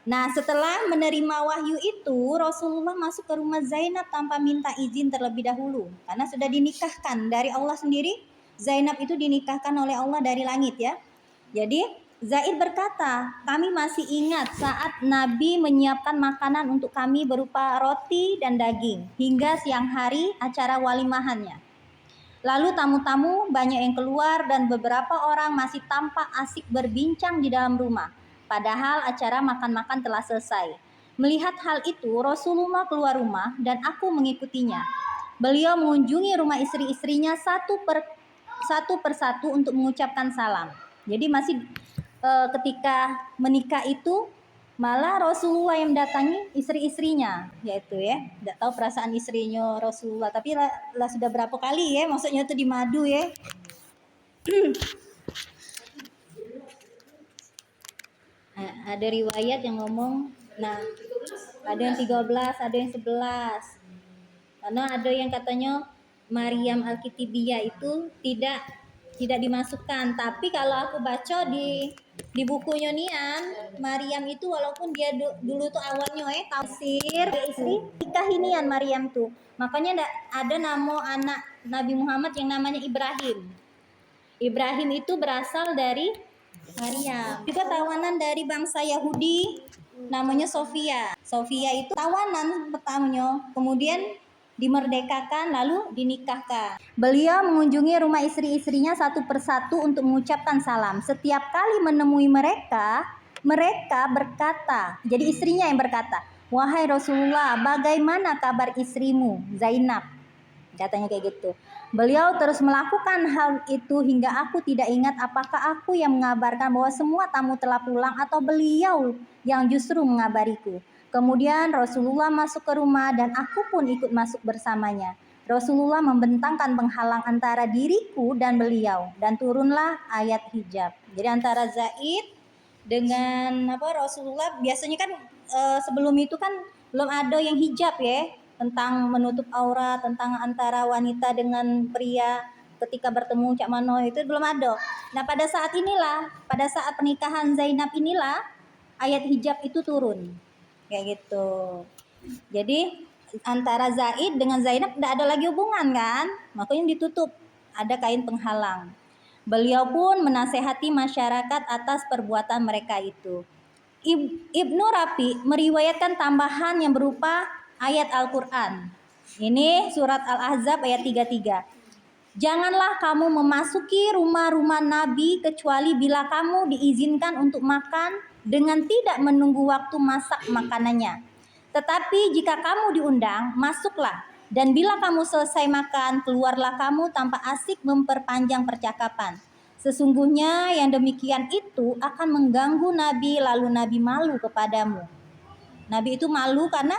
Nah, setelah menerima wahyu itu, Rasulullah masuk ke rumah Zainab tanpa minta izin terlebih dahulu. Karena sudah dinikahkan dari Allah sendiri. Zainab itu dinikahkan oleh Allah dari langit ya. Jadi Zaid berkata, kami masih ingat saat Nabi menyiapkan makanan untuk kami berupa roti dan daging. Hingga siang hari acara walimahannya. Lalu tamu-tamu banyak yang keluar dan beberapa orang masih tampak asik berbincang di dalam rumah. Padahal acara makan-makan telah selesai. Melihat hal itu, Rasulullah keluar rumah dan aku mengikutinya. Beliau mengunjungi rumah istri-istrinya satu persatu untuk mengucapkan salam. Jadi masih ketika menikah itu malah Rasulullah yang mendatangi istri-istrinya, yaitu ya, tidak tahu perasaan istrinya Rasulullah, tapi lah sudah berapa kali ya, maksudnya itu di madu ya. Ada riwayat yang ngomong, nah ada yang 13, ada yang 11. Karena ada yang katanya Maryam Al-Kitibiyah itu tidak dimasukkan, tapi kalau aku baca di bukunya Nian, Maryam itu walaupun dia dulu tuh awalnya tafsir istri nikah inian Maryam tuh. Makanya ada nama anak Nabi Muhammad yang namanya Ibrahim. Ibrahim itu berasal dari Maryam. Juga tawanan dari bangsa Yahudi namanya Sofia. Sofia itu tawanan pertamanya, kemudian dimerdekakan lalu dinikahkan. Beliau mengunjungi rumah istri-istrinya satu persatu untuk mengucapkan salam. Setiap kali menemui mereka berkata, jadi istrinya yang berkata, "Wahai Rasulullah, bagaimana kabar istrimu Zainab?" Katanya kayak gitu. Beliau terus melakukan hal itu hingga aku tidak ingat apakah aku yang mengabarkan bahwa semua tamu telah pulang atau beliau yang justru mengabariku. Kemudian Rasulullah masuk ke rumah dan aku pun ikut masuk bersamanya. Rasulullah membentangkan penghalang antara diriku dan beliau dan turunlah ayat hijab. Jadi antara Zaid dengan Rasulullah biasanya kan sebelum itu kan belum ada yang hijab ya, tentang menutup aurat, tentang antara wanita dengan pria ketika bertemu Cak Mano itu belum ada. Nah pada saat pernikahan Zainab inilah ayat hijab itu turun kayak gitu. Jadi antara Zaid dengan Zainab tidak ada lagi hubungan kan, makanya ditutup, ada kain penghalang. Beliau pun menasehati masyarakat atas perbuatan mereka itu. Ibnu Rafi meriwayatkan tambahan yang berupa ayat Al-Quran. Ini surat Al-Ahzab ayat 33. Janganlah kamu memasuki rumah-rumah Nabi kecuali bila kamu diizinkan untuk makan dengan tidak menunggu waktu masak makanannya. Tetapi jika kamu diundang, masuklah. Dan bila kamu selesai makan, keluarlah kamu tanpa asik memperpanjang percakapan. Sesungguhnya yang demikian itu akan mengganggu Nabi, lalu Nabi malu kepadamu. Nabi itu malu karena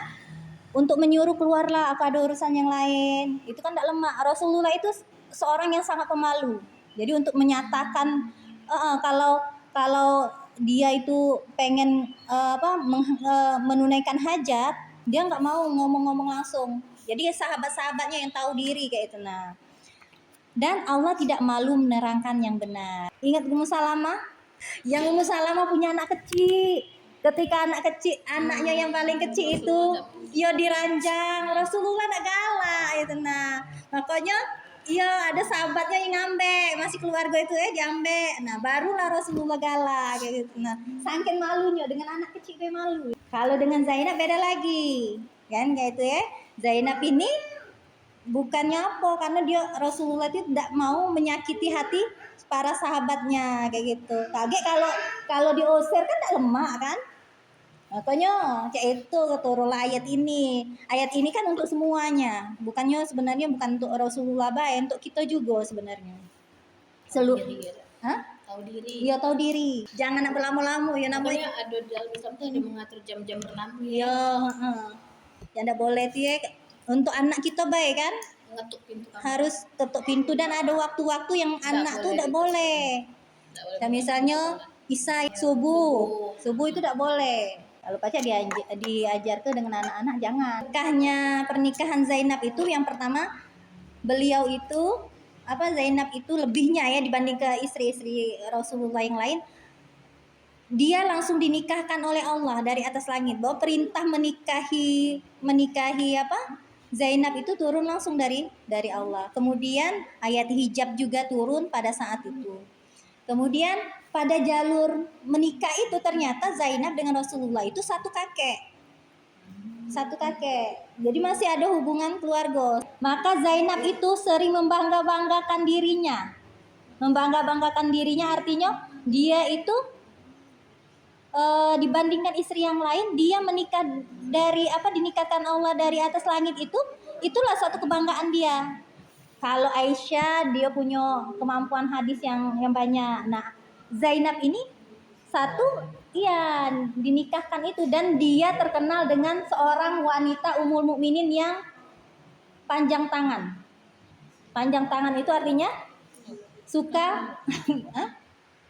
untuk menyuruh keluarlah, aku ada urusan yang lain. Itu kan tidak lemah. Rasulullah itu seorang yang sangat pemalu. Jadi untuk menyatakan kalau dia itu pengen menunaikan hajat, dia nggak mau ngomong-ngomong langsung. Jadi sahabat-sahabatnya yang tahu diri kayak itu. Nah, dan Allah tidak malu menerangkan yang benar. Ingat Ummu Salamah? Yang Ummu Salamah punya anak kecil. Ketika anaknya yang paling kecil itu ya diranjang, Rasulullah nak galak itu. Nah, makanya iya ada sahabatnya yang ngambek, masih keluarga itu diambek. Nah, barulah Rasulullah galak kayak gitu. Nah, saking malunya dengan anak kecil kayak malu. Kalau dengan Zainab beda lagi. Kan kayak itu ya. Zainab ini bukannya apa, karena dia Rasulullah itu tidak mau menyakiti hati para sahabatnya kayak gitu. Kaget kalau diusir kan tidak lemah kan. Makanya kayak itu turun ayat ini. Ayat ini kan untuk semuanya. Sebenarnya bukan untuk Rasulullah baik, untuk kita juga sebenarnya. Tahu diri. Iya tahu diri. Jangan nak berlamu-lamu ya namanya. Ada dalam Islam tuh ada mengatur jam-jam berlamu. Iya, yang tidak boleh tuh ya. Untuk anak kita baik kan? Ngetuk pintu kamar. Harus ketuk pintu dan ada waktu-waktu yang anak tuh tidak boleh. Dan misalnya isya subuh itu tidak boleh. Kalau pacar diajarkan dengan anak-anak jangan. Pernikahan Zainab itu yang pertama, beliau itu Zainab itu lebihnya ya dibanding ke istri-istri Rasulullah yang lain. dia langsung dinikahkan oleh Allah dari atas langit, bahwa perintah menikahi apa Zainab itu turun langsung dari Allah. Kemudian ayat hijab juga turun pada saat itu. Kemudian pada jalur menikah itu ternyata Zainab dengan Rasulullah itu satu kakek. Jadi masih ada hubungan keluarga. Maka Zainab itu sering membanggakan dirinya. Membanggakan dirinya artinya dia itu dibandingkan istri yang lain, dia menikah dinikahkan Allah dari atas langit itulah suatu kebanggaan dia. Kalau Aisyah dia punya kemampuan hadis yang banyak. Nah, Zainab ini satu dinikahkan itu, dan dia terkenal dengan seorang wanita Ummul Mukminin yang panjang tangan. Panjang tangan itu artinya suka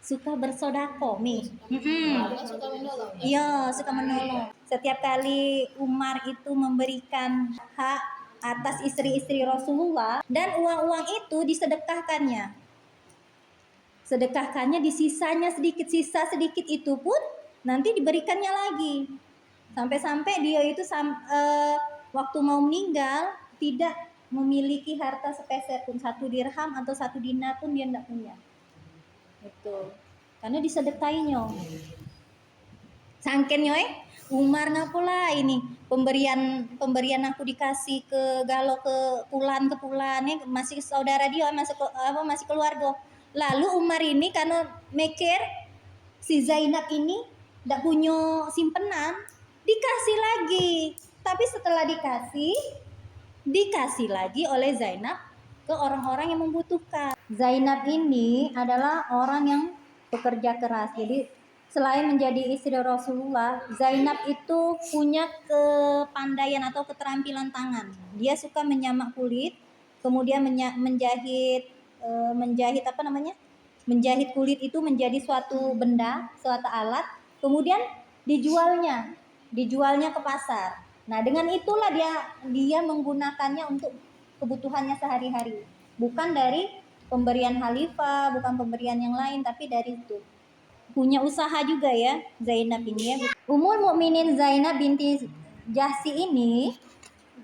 suka bersodako, Mi. Suka menolong. Iya, suka menolong. Setiap kali Umar itu memberikan hak atas istri-istri Rasulullah, dan uang-uang itu disedekahkannya. Sedekahkannya, disisanya sisa sedikit itu pun nanti diberikannya lagi. Sampai-sampai dia itu waktu mau meninggal tidak memiliki harta sepeser pun, 1 dirham atau 1 dinar pun dia tidak punya. Itu karena disedekainya. Sangkennya Umar ngapola ini pemberian aku dikasih ke galo ke pulan masih saudara dia, masih keluarga. Lalu Umar ini karena mikir si Zainab ini tidak punya simpenan, dikasih lagi. Tapi setelah dikasih lagi oleh Zainab ke orang-orang yang membutuhkan. Zainab ini adalah orang yang bekerja keras. Jadi selain menjadi istri Rasulullah, Zainab itu punya kepandaian atau keterampilan tangan. Dia suka menyamak kulit, kemudian menjahit menjahit kulit itu menjadi suatu benda, suatu alat, kemudian dijualnya ke pasar. Nah, dengan itulah dia menggunakannya untuk kebutuhannya sehari-hari. Bukan dari pemberian khalifah, bukan pemberian yang lain, tapi dari itu. Punya usaha juga ya Zainab ini ya. Ummul Mukminin Zainab binti Jahsi ini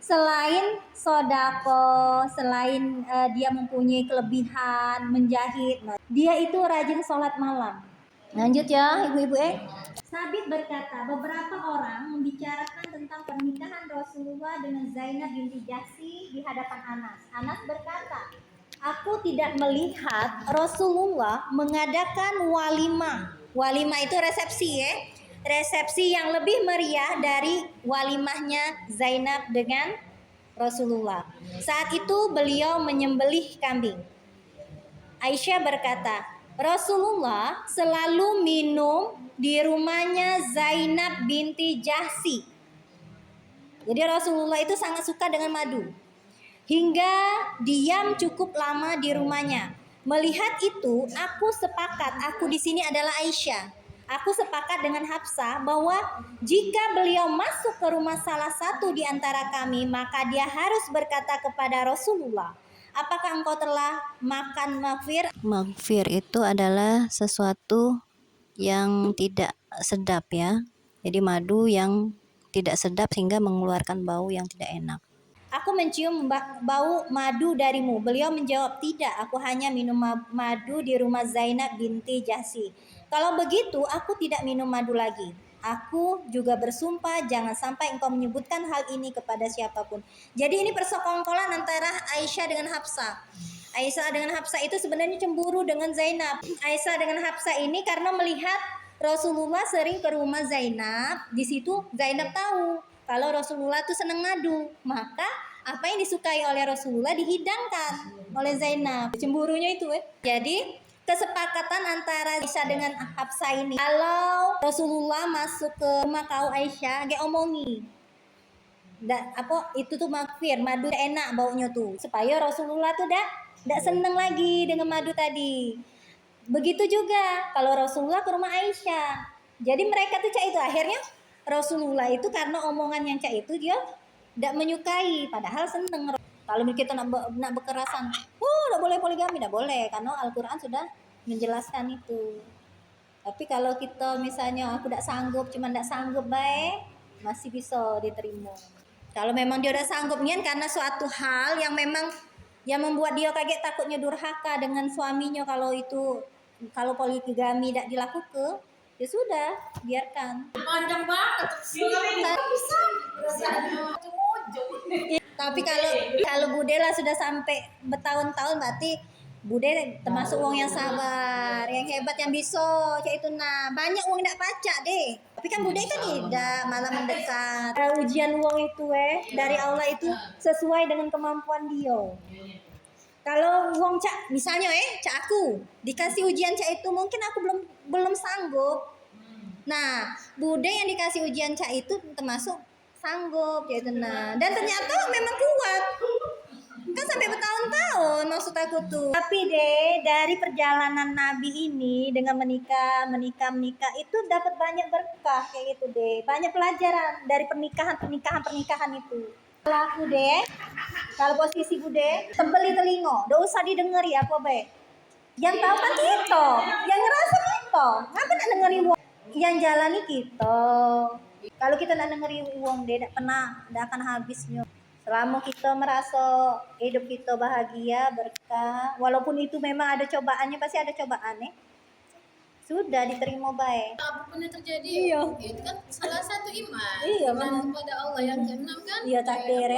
selain sodako, selain dia mempunyai kelebihan menjahit, dia itu rajin sholat malam. Lanjut ya ibu-ibu. Sabit berkata, beberapa orang membicarakan tentang pernikahan Rasulullah dengan Zainab binti Jahsi di hadapan Anas. Anas berkata, aku tidak melihat Rasulullah mengadakan walimah. Walimah itu resepsi ya. Resepsi yang lebih meriah dari walimahnya Zainab dengan Rasulullah. Saat itu beliau menyembelih kambing. Aisyah berkata, Rasulullah selalu minum di rumahnya Zainab binti Jahsi. Jadi Rasulullah itu sangat suka dengan madu. Hingga diam cukup lama di rumahnya. Melihat itu, aku di sini adalah Aisyah. Aku sepakat dengan Hafsah bahwa jika beliau masuk ke rumah salah satu di antara kami, maka dia harus berkata kepada Rasulullah, apakah engkau telah makan maghfir? Maghfir itu adalah sesuatu yang tidak sedap ya. Jadi madu yang tidak sedap sehingga mengeluarkan bau yang tidak enak. Aku mencium bau madu darimu. Beliau menjawab, tidak, aku hanya minum madu di rumah Zainab binti Jahsi. Kalau begitu, aku tidak minum madu lagi. Aku juga bersumpah jangan sampai engkau menyebutkan hal ini kepada siapapun. Jadi ini persekongkolan antara Aisyah dengan Hafsah. Aisyah dengan Hafsah itu sebenarnya cemburu dengan Zainab. Aisyah dengan Hafsah ini karena melihat Rasulullah sering ke rumah Zainab. Di situ Zainab tahu kalau Rasulullah tuh senang madu, maka apa yang disukai oleh Rasulullah dihidangkan oleh Zainab. Cemburunya itu Jadi kesepakatan antara Aisyah dengan Hafsah ini, kalau Rasulullah masuk ke rumah kau Aisyah, dia omongi. Itu tuh maghfir, madu enak baunya tuh, supaya Rasulullah tuh tidak seneng lagi dengan madu tadi. Begitu juga kalau Rasulullah ke rumah Aisyah. Jadi mereka tuh itu akhirnya Rasulullah itu karena omongan yang itu dia tidak menyukai, padahal seneng. Kalau kita nak berkerasan, tidak boleh poligami, tidak boleh, karena Al-Quran sudah menjelaskan itu. Tapi kalau kita misalnya aku tidak sanggup, cuma tidak sanggup baik, masih bisa diterima. Kalau memang dia udah sanggup nian karena suatu hal yang memang yang membuat dia kaget takutnya durhaka dengan suaminya, kalau poligami tidak dilakukan, ya sudah, biarkan. Panjang banget. Tapi kalau Bude lah sudah sampai bertahun-tahun, berarti Bude termasuk wong yang sabar, yang hebat, yang bisa kayak itu. Nah, banyak wong tidak pacak deh. Tapi kan Bude kan tidak, malah mendekat. Ujian wong itu dari Allah itu sesuai dengan kemampuan dia. Kalau wong cak misalnya cak aku dikasih ujian cak itu, mungkin aku belum sanggup. Nah, Bude yang dikasih ujian cak itu termasuk sanggup gitu. Nah, dan ternyata memang kuat. Kan sampai bertahun-tahun maksud aku tuh. Tapi deh dari perjalanan Nabi ini dengan menikah itu dapat banyak berkah kayak gitu deh. Banyak pelajaran dari pernikahan itu. Kalau aku deh, kalau posisi Bude, tebeli telingo, gak usah didengar ya apa baik. Yang tahu kan kita, yang ngerasa kita. Ngapa nak dengerin uang? Yang jalani kita. Kalau kita nak dengerin uang, dia tidak akan habisnya. Selama kita merasa hidup kita bahagia, berkah, walaupun itu memang ada cobaannya, pasti ada cobaan sudah diterima baik. Apapun yang terjadi, Iya. itu kan salah satu iman. Iya, Iman kepada Allah. Yang keenam kan? Iya, takdir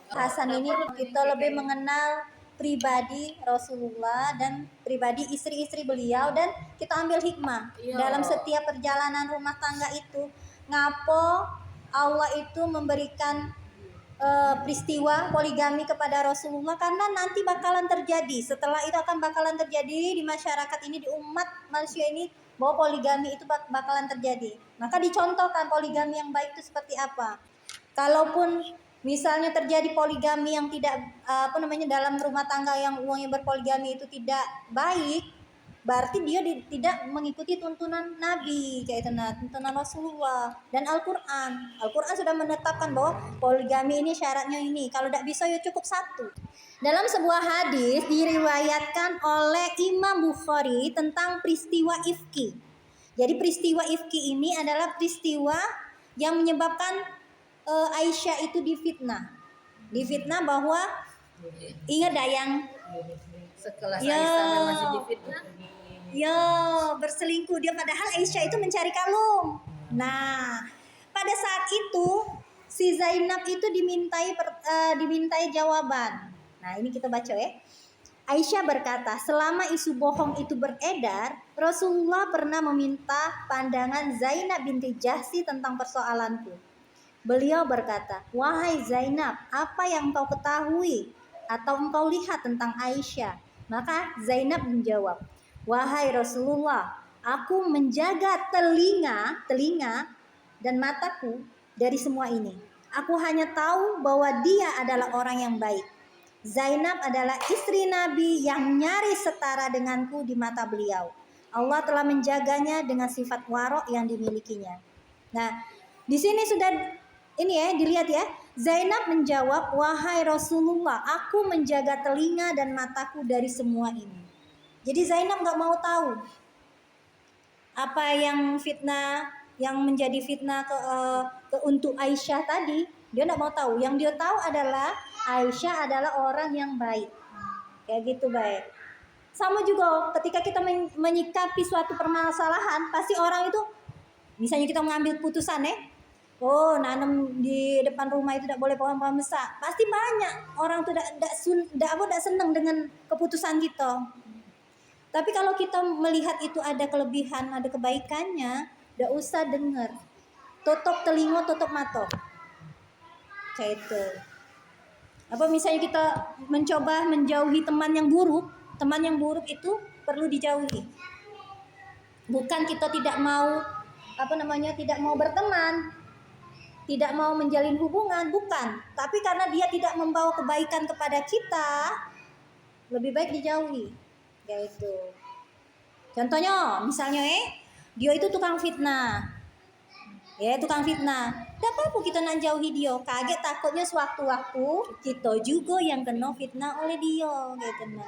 Hasan ini kita lebih mengenal pribadi Rasulullah dan pribadi istri-istri beliau, dan kita ambil hikmah dalam setiap perjalanan rumah tangga itu. Ngapo Allah itu memberikan peristiwa poligami kepada Rasulullah, karena nanti bakalan terjadi, setelah itu akan bakalan terjadi di masyarakat ini, di umat manusia ini, bahwa poligami itu bakalan terjadi. Maka dicontohkan poligami yang baik itu seperti apa. Kalaupun misalnya terjadi poligami yang tidak dalam rumah tangga yang uangnya berpoligami itu tidak baik, berarti dia tidak mengikuti tuntunan Nabi, kayak itu, tuntunan Rasulullah dan Al-Quran. Al-Quran sudah menetapkan bahwa poligami ini syaratnya ini. Kalau tidak bisa ya cukup satu. Dalam sebuah hadis diriwayatkan oleh Imam Bukhari tentang peristiwa ifki. Jadi peristiwa ifki ini adalah peristiwa yang menyebabkan Aisyah itu difitnah bahwa ingat dah yang Sekelas Aisyah masih difitnah. Berselingkuh dia, padahal Aisyah itu mencari kalung. Nah, pada saat itu si Zainab itu dimintai jawaban. Nah, ini kita baca Aisyah berkata, selama isu bohong itu beredar, Rasulullah pernah meminta pandangan Zainab binti Jahsy tentang persoalanku. Beliau berkata, wahai Zainab, apa yang engkau ketahui atau engkau lihat tentang Aisyah? Maka Zainab menjawab, wahai Rasulullah, aku menjaga telinga dan mataku dari semua ini. Aku hanya tahu bahwa dia adalah orang yang baik. Zainab adalah istri Nabi yang nyaris setara denganku di mata beliau. Allah telah menjaganya dengan sifat warok yang dimilikinya. Nah, di sini sudah dilihat Zainab menjawab, wahai Rasulullah, aku menjaga telinga dan mataku dari semua ini. Jadi Zainab nggak mau tahu apa yang menjadi fitnah untuk Aisyah tadi. Dia nggak mau tahu. Yang dia tahu adalah Aisyah adalah orang yang baik. Kayak gitu baik. Sama juga ketika kita menyikapi suatu permasalahan, pasti orang itu, misalnya kita mengambil putusan nanam di depan rumah itu tidak boleh pohon-pohon besar. Pasti banyak orang tuh tidak senang dengan keputusan kita. Tapi kalau kita melihat itu ada kelebihan, ada kebaikannya, tidak usah dengar. Tutup telinga, tutup mata. Kayak itu. Apa misalnya kita mencoba menjauhi teman yang buruk itu perlu dijauhi. Bukan kita tidak mau tidak mau berteman, tidak mau menjalin hubungan, bukan. Tapi karena dia tidak membawa kebaikan kepada kita, lebih baik dijauhi. Yaitu. Contohnya, misalnya dia itu tukang fitnah. Tukang fitnah. Tidak apa-apa kita nak jauhi dia. Kaget takutnya sewaktu-waktu kita juga yang kena fitnah oleh dia, gitu.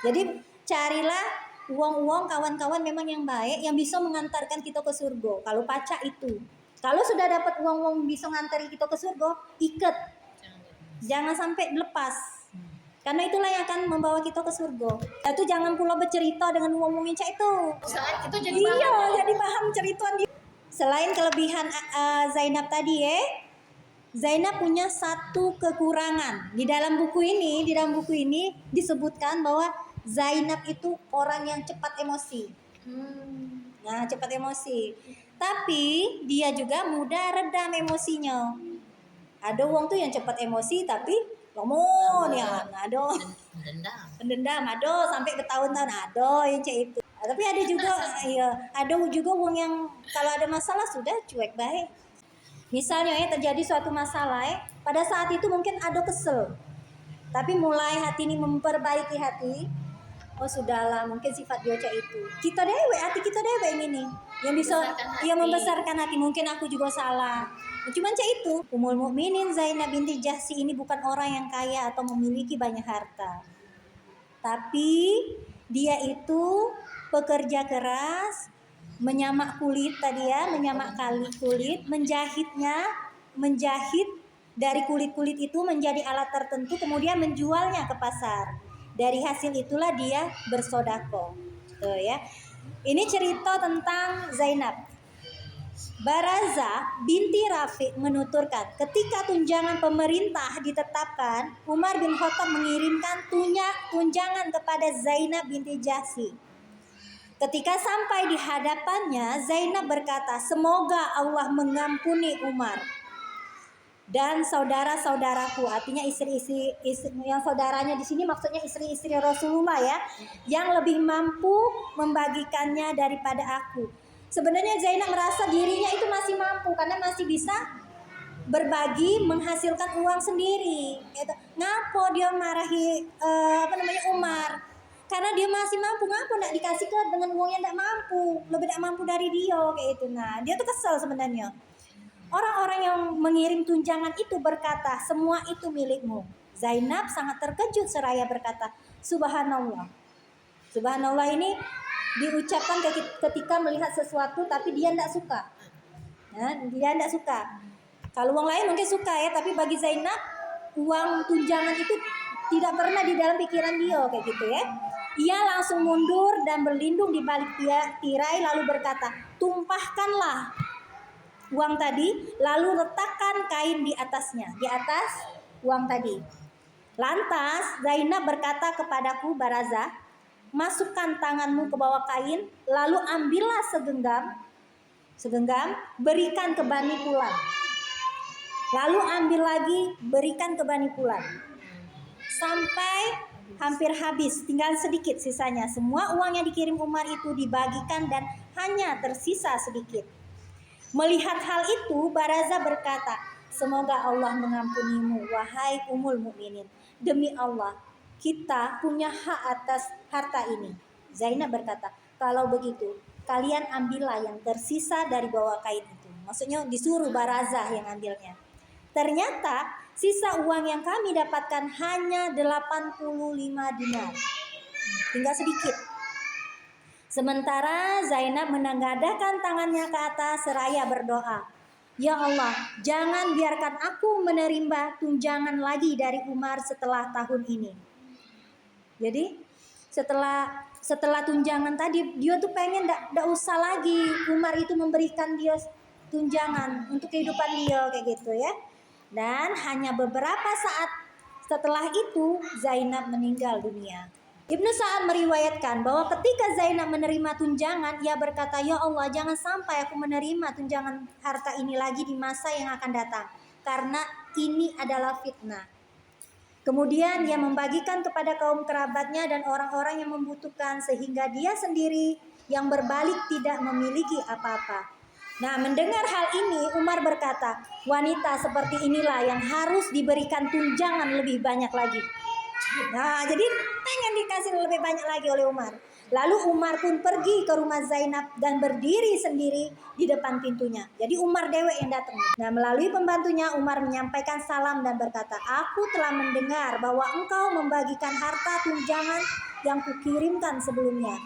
Jadi carilah uang-uang kawan-kawan memang yang baik yang bisa mengantarkan kita ke surga. Kalau pacak itu. Kalau sudah dapat uang-uang bisa ngantarin kita ke surga, ikat. Jangan sampai lepas. Karena itulah yang akan membawa kita ke surga. Itu jangan pula bercerita dengan uang-uang yang cak itu. Saat itu jadi Iya, bahan. jadi bahan cerituan dia. Selain kelebihan Zainab tadi Zainab punya satu kekurangan. Di dalam buku ini disebutkan bahwa Zainab itu orang yang cepat emosi. Nah, cepat emosi. Tapi dia juga mudah redam emosinya. Ada wong tuh yang cepat emosi tapi ngomong ya, ada Dendam. pendendam, ada sampai bertahun-tahun, ada yang cek itu. Tapi ada juga ya, ada juga wong yang kalau ada masalah sudah cuek baik. Misalnya terjadi suatu masalah pada saat itu mungkin ada kesel. Tapi mulai hati ini memperbaiki hati. Oh sudahlah, mungkin sifat dia cak itu. Kita dewe, hati kita dewe ini nih yang bisa membesarkan hati. Mungkin aku juga salah. Cuman cak itu, Ummul Mukminin Zainab binti Jahsy ini bukan orang yang kaya atau memiliki banyak harta. Tapi dia itu pekerja keras, menyamak kulit tadi ya, menyamak kulit, menjahit dari kulit-kulit itu menjadi alat tertentu, kemudian menjualnya ke pasar. Dari hasil itulah dia bersodako. Tuh ya. Ini cerita tentang Zainab. Baraza binti Rafiq menuturkan, ketika tunjangan pemerintah ditetapkan, Umar bin Khattab mengirimkan tunjangan kepada Zainab binti Jahsy. Ketika sampai di hadapannya, Zainab berkata, semoga Allah mengampuni Umar dan saudara-saudaraku, artinya istri-istri yang saudaranya di sini maksudnya istri-istri Rasulullah ya, yang lebih mampu membagikannya daripada aku. Sebenarnya Zainab merasa dirinya itu masih mampu karena masih bisa berbagi, menghasilkan uang sendiri. Ngapo dia marahi Umar? Karena dia masih mampu, ngapa nak dikasih ke dengan uang yang tidak mampu, lebih tidak mampu dari dia kayak itu. Nah, dia tuh kesel sebenarnya. Orang-orang yang mengirim tunjangan itu berkata, semua itu milikmu. Zainab sangat terkejut seraya berkata, subhanallah. Subhanallah ini diucapkan ketika melihat sesuatu tapi dia tidak suka. Nah, dia tidak suka. Kalau uang lain mungkin suka ya, tapi bagi Zainab uang tunjangan itu tidak pernah di dalam pikiran dia kayak gitu ya. Ia langsung mundur dan berlindung di balik tirai lalu berkata, tumpahkanlah uang tadi, lalu letakkan kain di atasnya, di atas uang tadi. Lantas Zainab berkata kepadaku, Baraza, masukkan tanganmu ke bawah kain, lalu ambillah segenggam, berikan ke Bani Fulan. Lalu ambil lagi, berikan ke Bani Fulan. Sampai hampir habis, tinggal sedikit sisanya. Semua uang yang dikirim Umar itu dibagikan dan hanya tersisa sedikit. Melihat hal itu, Baraza berkata, semoga Allah mengampunimu, wahai Ummul Mukminin. Demi Allah, kita punya hak atas harta ini. Zainab berkata, kalau begitu, kalian ambillah yang tersisa dari bawah kain itu. Maksudnya disuruh Baraza yang ambilnya. Ternyata sisa uang yang kami dapatkan hanya 85 dinar. Tinggal sedikit. Sementara Zainab menengadahkan tangannya ke atas seraya berdoa, ya Allah, jangan biarkan aku menerima tunjangan lagi dari Umar setelah tahun ini. Jadi setelah tunjangan tadi, dia tuh pengen tidak usah lagi Umar itu memberikan dia tunjangan untuk kehidupan dia kayak gitu ya. Dan hanya beberapa saat setelah itu Zainab meninggal dunia. Ibnu Sa'ad meriwayatkan bahwa ketika Zainab menerima tunjangan, ia berkata, ya Allah, jangan sampai aku menerima tunjangan harta ini lagi di masa yang akan datang, karena ini adalah fitnah. Kemudian dia membagikan kepada kaum kerabatnya dan orang-orang yang membutuhkan, sehingga dia sendiri yang berbalik tidak memiliki apa-apa. Nah, mendengar hal ini, Umar berkata, wanita seperti inilah yang harus diberikan tunjangan lebih banyak lagi. Nah, jadi pengen dikasih lebih banyak lagi oleh Umar. Lalu Umar pun pergi ke rumah Zainab dan berdiri sendiri di depan pintunya. Jadi Umar dewek yang datang. Nah, melalui pembantunya Umar menyampaikan salam dan berkata, aku telah mendengar bahwa engkau membagikan harta tunjangan yang kukirimkan sebelumnya.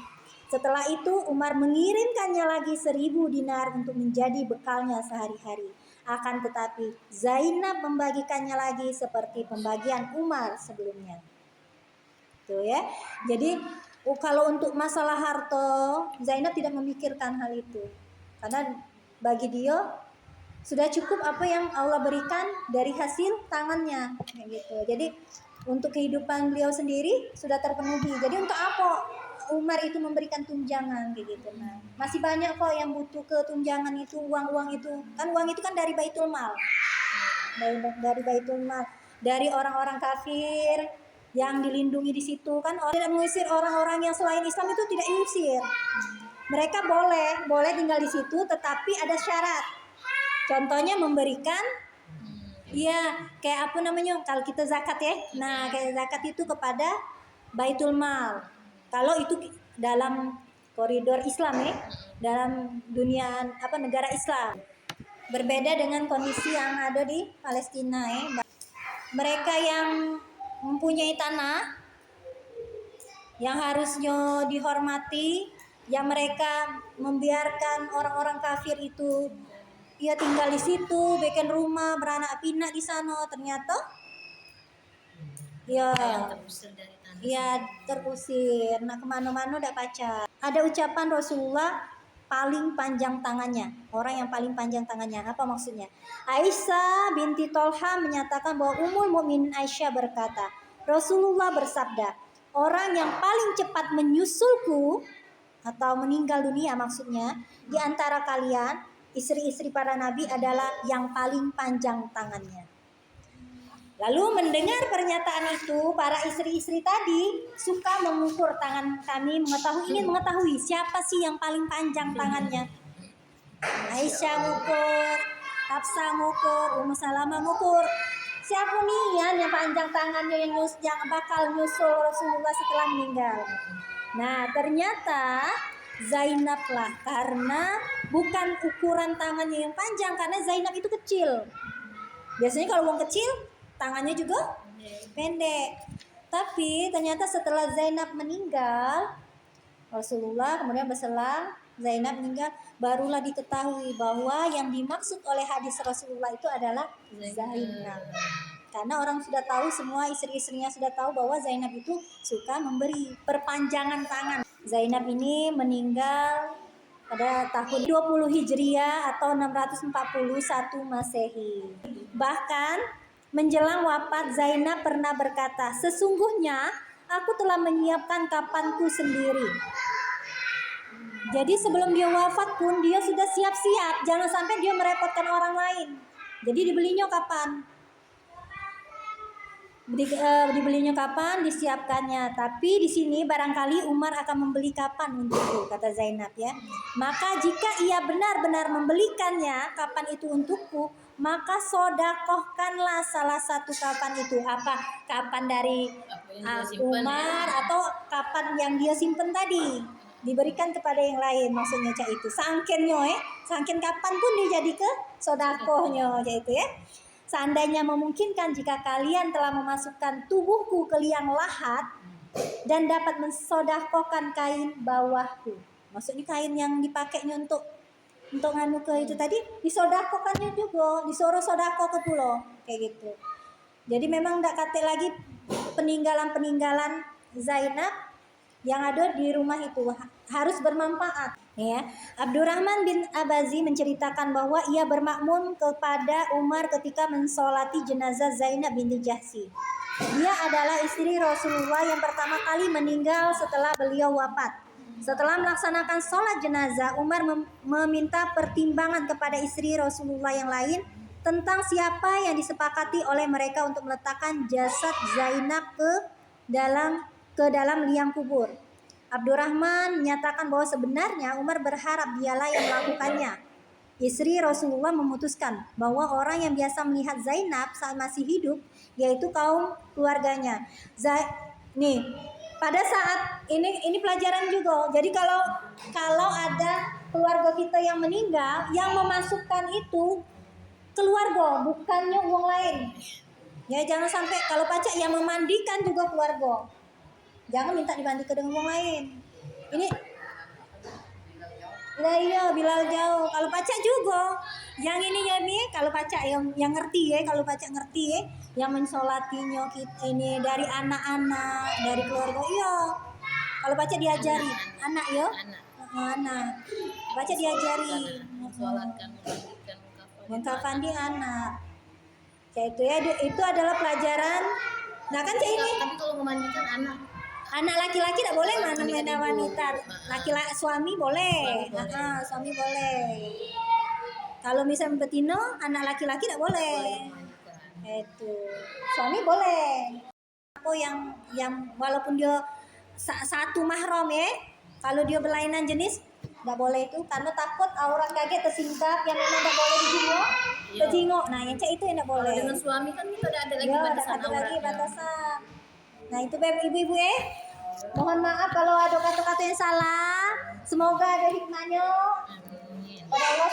Setelah itu Umar mengirimkannya lagi 1.000 dinar untuk menjadi bekalnya sehari-hari. Akan tetapi Zainab membagikannya lagi seperti pembagian Umar sebelumnya. Tuh ya. Jadi kalau untuk masalah harta, Zainab tidak memikirkan hal itu. Karena bagi dia sudah cukup apa yang Allah berikan dari hasil tangannya, kayak gitu. Jadi untuk kehidupan beliau sendiri sudah terpenuhi. Jadi untuk apa Umar itu memberikan tunjangan kayak gitu. Nah, masih banyak kok yang butuh ke tunjangan itu, uang-uang itu. Kan uang itu kan dari Baitul Mal. Dari Baitul Mal, dari orang-orang kafir yang dilindungi di situ kan. Orang tidak mengusir orang-orang yang selain Islam itu, tidak diusir. Mereka boleh tinggal di situ, tetapi ada syarat. Contohnya memberikan, ya kayak apa namanya, kalau kita zakat ya. Nah, kayak zakat itu kepada Baitul Mal. Kalau itu dalam koridor Islam ya, dalam dunia negara Islam. Berbeda dengan kondisi yang ada di Palestina ya. Mereka yang mempunyai tanah yang harusnya dihormati, yang mereka membiarkan orang-orang kafir itu ia tinggal di situ, bikin rumah, beranak pinak di sana, ternyata ya terusir. Nah, kemana-mana udah pacar. Ada ucapan Rasulullah paling panjang tangannya, orang yang paling panjang tangannya. Apa maksudnya? Aisyah binti Tolha menyatakan bahwa Ummul Mukminin Aisyah berkata, Rasulullah bersabda, orang yang paling cepat menyusulku atau meninggal dunia maksudnya di antara kalian, istri-istri para nabi adalah yang paling panjang tangannya. Lalu mendengar pernyataan itu, para istri-istri tadi suka mengukur tangan kami, ingin mengetahui siapa sih yang paling panjang tangannya. Aisyah ngukur, Hafsah ngukur, Ummu Salamah ngukur. Siapa nih yang panjang tangannya yang bakal nyusul Rasulullah setelah meninggal? Nah, ternyata Zainab lah, karena bukan ukuran tangannya yang panjang, karena Zainab itu kecil. Biasanya kalau orang kecil tangannya juga pendek. Tapi ternyata setelah Zainab meninggal, Rasulullah kemudian berselang Zainab meninggal, barulah diketahui bahwa yang dimaksud oleh hadis Rasulullah itu adalah Zainab. Karena orang sudah tahu, semua istri-istrinya sudah tahu bahwa Zainab itu suka memberi perpanjangan tangan. Zainab ini meninggal pada tahun 20 Hijriah atau 641 Masehi. Bahkan menjelang wafat, Zainab pernah berkata, sesungguhnya aku telah menyiapkan kafanku sendiri. Jadi sebelum dia wafat pun dia sudah siap-siap, jangan sampai dia merepotkan orang lain. Jadi dibelinya kapan? Dibelinya kapan, disiapkannya. Tapi di sini barangkali Umar akan membeli kapan untukku, kata Zainab ya. Maka jika ia benar-benar membelikannya kapan itu untukku, maka sodakohkanlah salah satu kapan itu. Apa? Kapan dari Umar atau kapan yang dia simpen tadi, diberikan kepada yang lain, maksudnya cak itu. Sangkennya sangken kapan pun dia jadi ke sodakohnya cak itu ya. Seandainya memungkinkan, jika kalian telah memasukkan tubuhku ke liang lahat dan dapat mensodakohkan kain bawahku. Maksudnya kain yang dipakainya untuk nganu ke itu tadi, disodakohkannya juga, disuruh sodako ke pulau kayak gitu. Jadi memang tidak kate lagi peninggalan Zainab yang ada di rumah itu harus bermanfaat ya. Abdurrahman bin Abazi menceritakan bahwa ia bermakmum kepada Umar ketika mensolati jenazah Zainab binti Jahsy. Dia adalah istri Rasulullah yang pertama kali meninggal setelah beliau wafat. Setelah melaksanakan sholat jenazah, Umar meminta pertimbangan kepada istri Rasulullah yang lain tentang siapa yang disepakati oleh mereka untuk meletakkan jasad Zainab ke dalam liang kubur. Abdurrahman menyatakan bahwa sebenarnya Umar berharap dialah yang melakukannya. Istri Rasulullah memutuskan bahwa orang yang biasa melihat Zainab saat masih hidup, yaitu kaum keluarganya. Nih, pada saat ini pelajaran juga. Jadi kalau ada keluarga kita yang meninggal, yang memasukkan itu keluarga, bukannya uang lain. Ya, jangan sampai kalau pacak yang memandikan juga keluarga. Jangan minta dimandikan dengan uang lain. Ini Lah iya Bilal jauh. Kalau pacak juga. Yang ini ya nih kalau pacak yang ngerti ya, kalau pacak ngerti ya, yang mensolatinya kita ini dari anak-anak, dari keluarga. Iya. Kalau pacak diajari anak ya. Anak. Anak. Pacak diajari. Mensolatkan, memandikan, Mengkafan di anak. Ya itu ya itu adalah pelajaran. Nah kan cak ini Tapi kalau memandikan anak, anak laki-laki tidak boleh mana wanita. Laki-laki suami boleh. Suami boleh. Suami boleh. Kalau misalnya betina, anak laki-laki tidak boleh. memandikan. Itu suami boleh. Apa yang walaupun dia satu mahram ya, kalau dia berlainan jenis nggak boleh itu karena takut aurat kaget tersingkap yang memang nggak boleh dijenguk, Iya. terjenguk. Nah yang cak itu yang nggak Kalau boleh. dengan suami kan kita udah ada lagi Ya, batasan ada lagi auratnya. batasan. Nah itu ibu-ibu mohon maaf kalau ada kata-kata yang salah. Semoga ada hikmahnya. Amin. Pada Allah